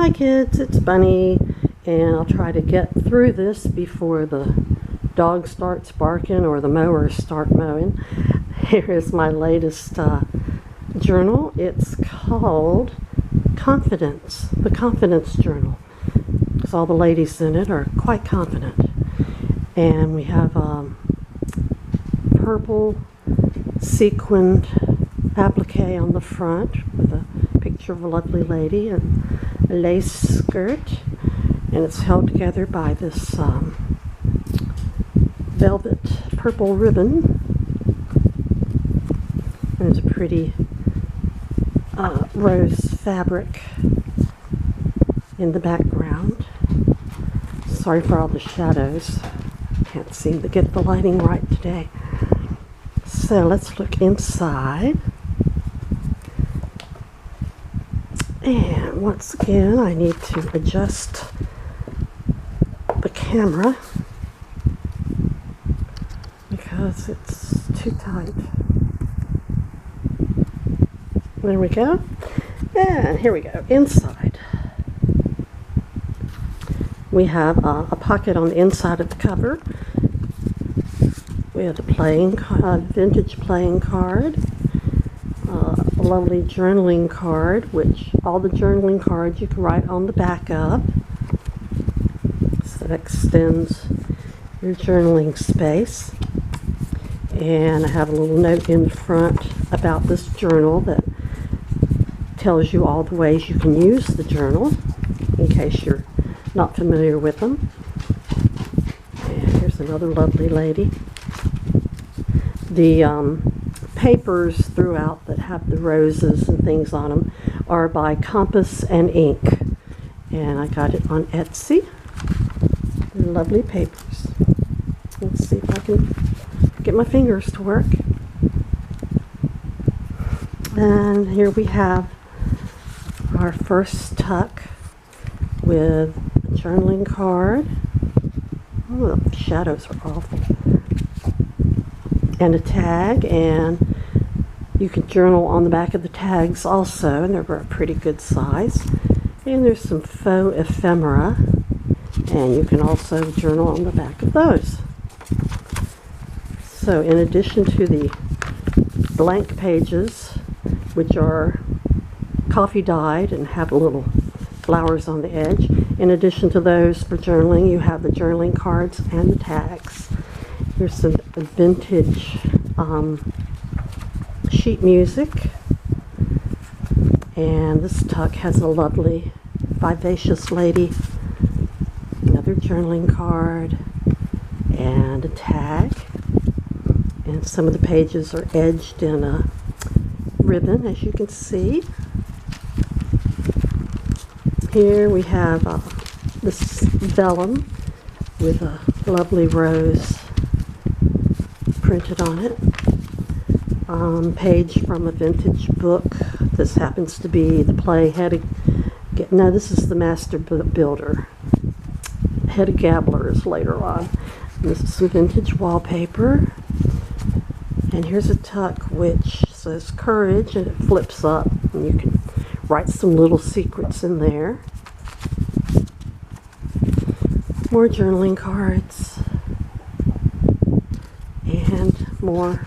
Hi kids, it's Bunny, and I'll try to get through this before the dog starts barking or the mowers start mowing. Here is my latest journal. It's called Confidence, the Confidence Journal, because all the ladies in it are quite confident. And we have purple sequined applique on the front with a picture of a lovely lady and a lace skirt, and it's held together by this velvet purple ribbon. And there's a pretty rose fabric in the background. Sorry for all the shadows. Can't seem to get the lighting right today. So let's look inside. And once again, I need to adjust the camera because it's too tight. There we go. And here we go. Inside, we have a pocket on the inside of the cover. We have a vintage playing card. A lovely journaling card, which all the journaling cards you can write on the back of. So that extends your journaling space. And I have a little note in front about this journal that tells you all the ways you can use the journal in case you're not familiar with them. And here's another lovely lady. The papers throughout that have the roses and things on them are by Compass and Ink, and I got it on Etsy. They're lovely papers. Let's see if I can get my fingers to work. And here we have our first tuck with a journaling card. Oh, the shadows are awful. And a tag, and you can journal on the back of the tags also, and they're a pretty good size. And there's some faux ephemera, and you can also journal on the back of those. So in addition to the blank pages, which are coffee dyed and have little flowers on the edge, in addition to those for journaling, you have the journaling cards and the tags. Here's some vintage sheet music, and this tuck has a lovely vivacious lady, another journaling card, and a tag, and some of the pages are edged in a ribbon, as you can see. Here we have this vellum with a lovely rose printed on it. Page from a vintage book. This happens to be the play this is the Master Builder. Head of Gabblers later on. And this is some vintage wallpaper. And here's a tuck which says Courage, and it flips up, and you can write some little secrets in there. More journaling cards. And more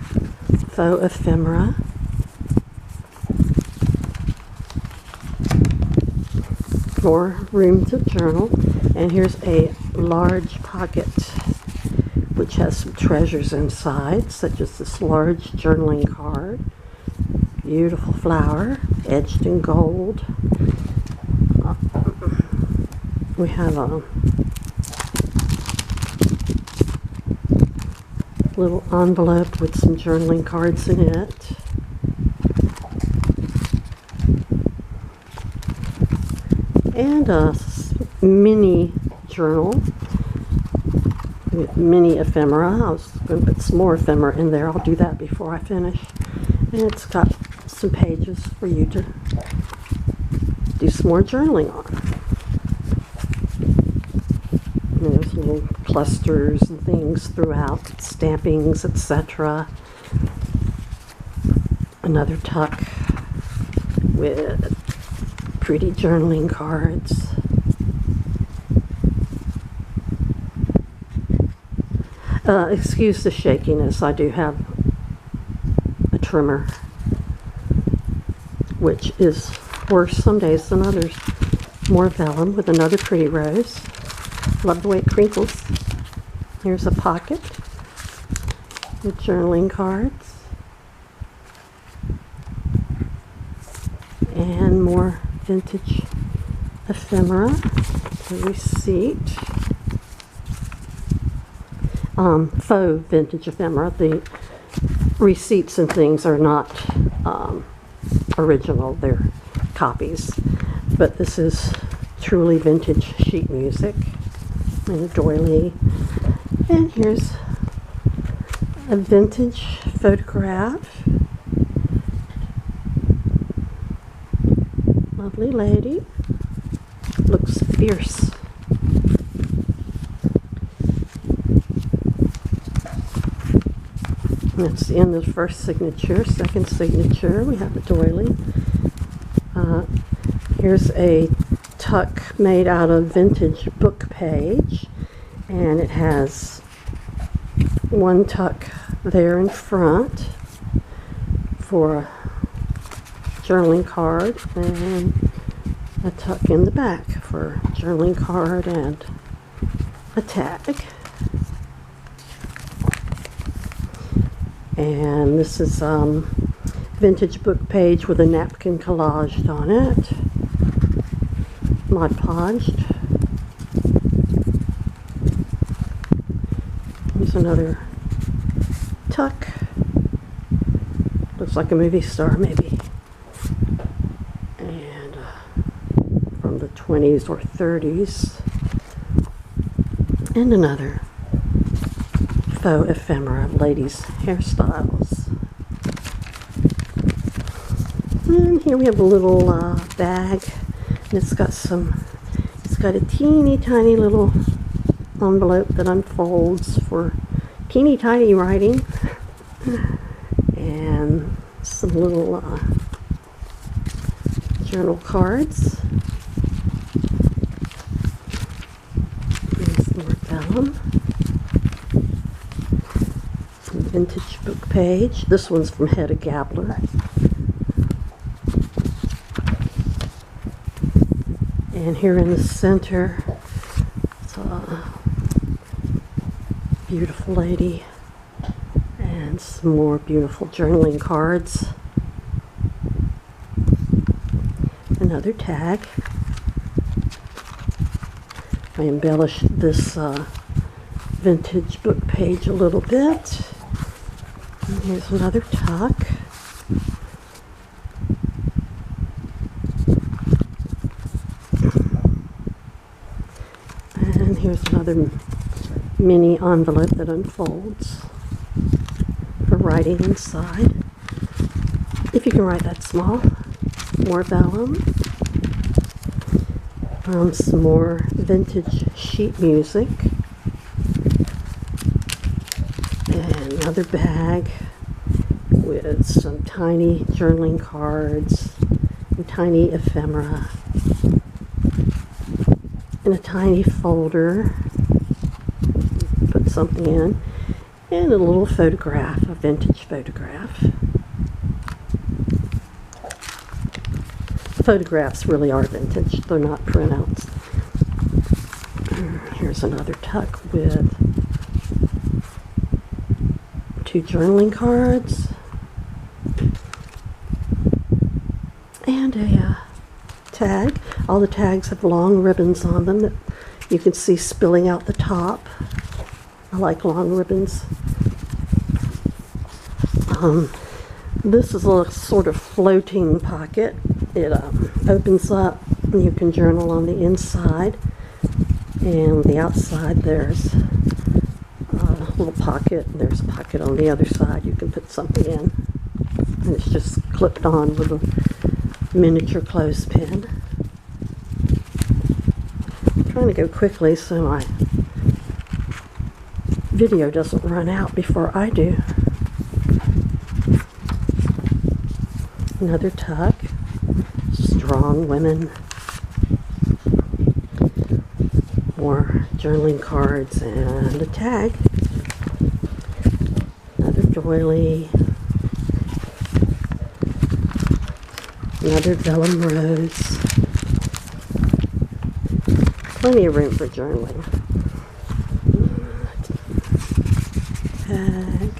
faux ephemera. More room to journal. And here's a large pocket which has some treasures inside, such as this large journaling card. Beautiful flower, edged in gold. We have a little envelope with some journaling cards in it. And a mini journal with mini ephemera. I was going to put some more ephemera in there. I'll do that before I finish. And it's got some pages for you to do some more journaling on. And there's little clusters and things throughout, stampings, etc. Another tuck with pretty journaling cards. Excuse the shakiness. I do have a tremor, which is worse some days than others. More vellum with another pretty rose. Love the way it crinkles. Here's a pocket with journaling cards. And more vintage ephemera. A receipt. Faux vintage ephemera. The receipts and things are not original. They're copies. But this is truly vintage sheet music. And a doily. And here's a vintage photograph. Lovely lady. Looks fierce. That's the end of the first signature. Second signature, we have a doily. Here's a tuck made out of vintage book page, and it has one tuck there in front for a journaling card, and a tuck in the back for a journaling card and a tag. And this is vintage book page with a napkin collaged on it. Mod Podged. Here's another tuck. Looks like a movie star, maybe. And from the 20s or 30s. And another faux ephemera of ladies' hairstyles. And here we have a little bag. And it's got a teeny tiny little envelope that unfolds for teeny tiny writing. And some little journal cards. There's more vellum. Some vintage book page. This one's from Hedda Gabler. And here in the center, it's a beautiful lady and some more beautiful journaling cards. Another tag. I embellished this vintage book page a little bit. And here's another tuck. And here's another mini envelope that unfolds for writing inside. If you can write that small. More vellum. Some more vintage sheet music. And another bag with some tiny journaling cards and tiny ephemera. And a tiny folder, put something in, and a little photograph, a vintage photograph. Photographs really are vintage, they're not printouts. Here's another tuck with 2 journaling cards and a tag. All the tags have long ribbons on them that you can see spilling out the top. I like long ribbons. This is a sort of floating pocket. It opens up and you can journal on the inside. And on the outside there's a little pocket. There's a pocket on the other side you can put something in. And it's just clipped on with a miniature clothespin. I'm trying to go quickly so my video doesn't run out before I do. Another tuck, strong women. More journaling cards and a tag. Another doily. Another vellum rose. Plenty of room for journaling. Tag.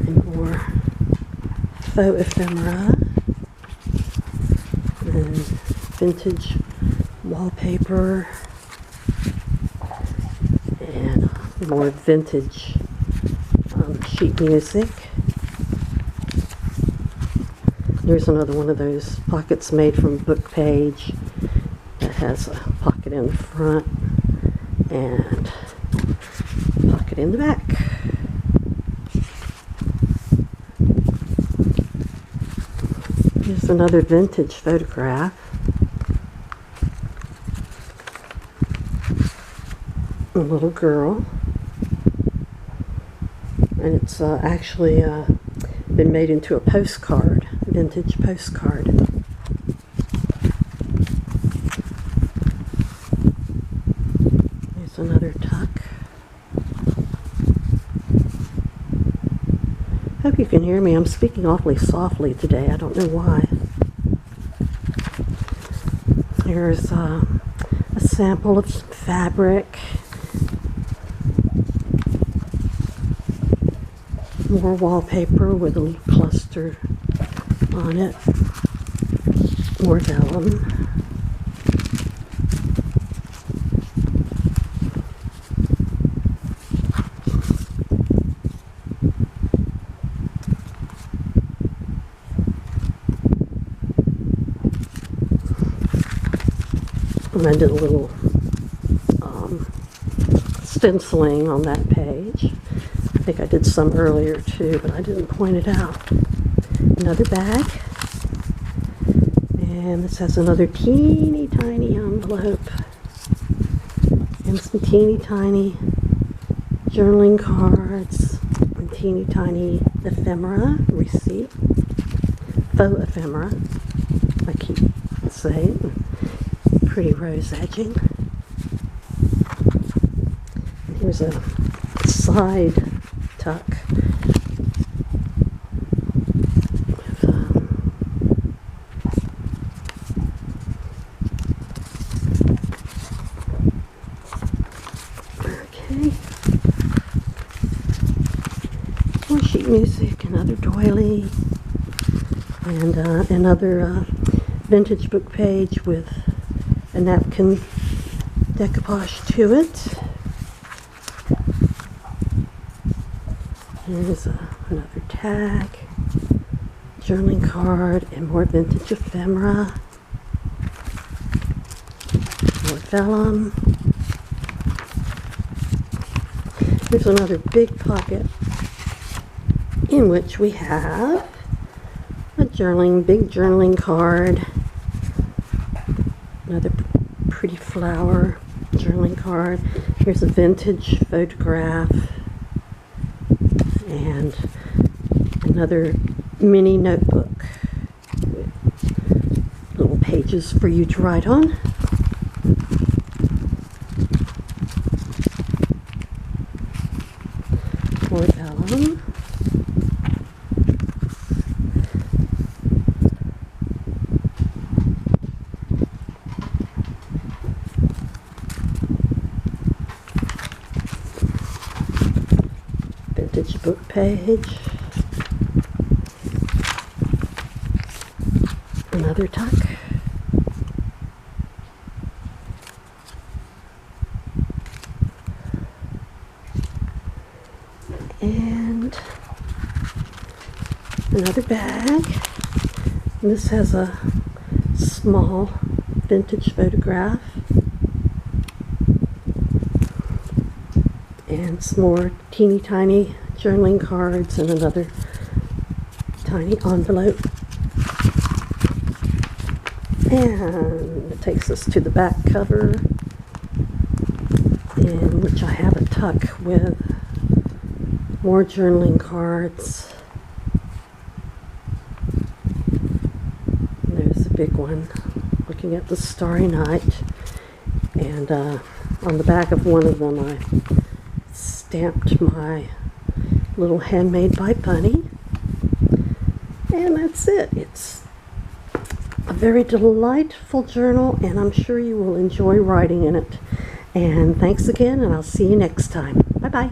And more faux ephemera. And vintage wallpaper. And more vintage sheet music. There's another one of those pockets made from book page that has a pocket in the front and a pocket in the back. Here's another vintage photograph. A little girl. And it's actually been made into a postcard, vintage postcard. Here's another tuck. Hope you can hear me. I'm speaking awfully softly today. I don't know why. Here's a sample of some fabric. More wallpaper with a little cluster on it. More vellum. And I did a little stenciling on that page. I think I did some earlier too, but I didn't point it out. Another bag. And this has another teeny tiny envelope. And some teeny tiny journaling cards. And teeny tiny ephemera receipt. Faux ephemera, I keep saying. Pretty rose edging. And here's a side tuck with, okay, more sheet music, another doily, and another vintage book page with a napkin decoupage to it. Here's another tag, journaling card, and more vintage ephemera, more vellum. Here's another big pocket in which we have a big journaling card, another pretty flower journaling card. Here's a vintage photograph. And another mini notebook with little pages for you to write on. More vellum. Vintage book page. Another tuck. And another bag. And this has a small vintage photograph. And some more teeny tiny journaling cards and another tiny envelope. And it takes us to the back cover, in which I have a tuck with more journaling cards. There's big one, looking at the starry night. And on the back of one of them I stamped my little Handmade by Bunny. And that's it. It's a very delightful journal, and I'm sure you will enjoy writing in it. And thanks again, and I'll see you next time. Bye-bye.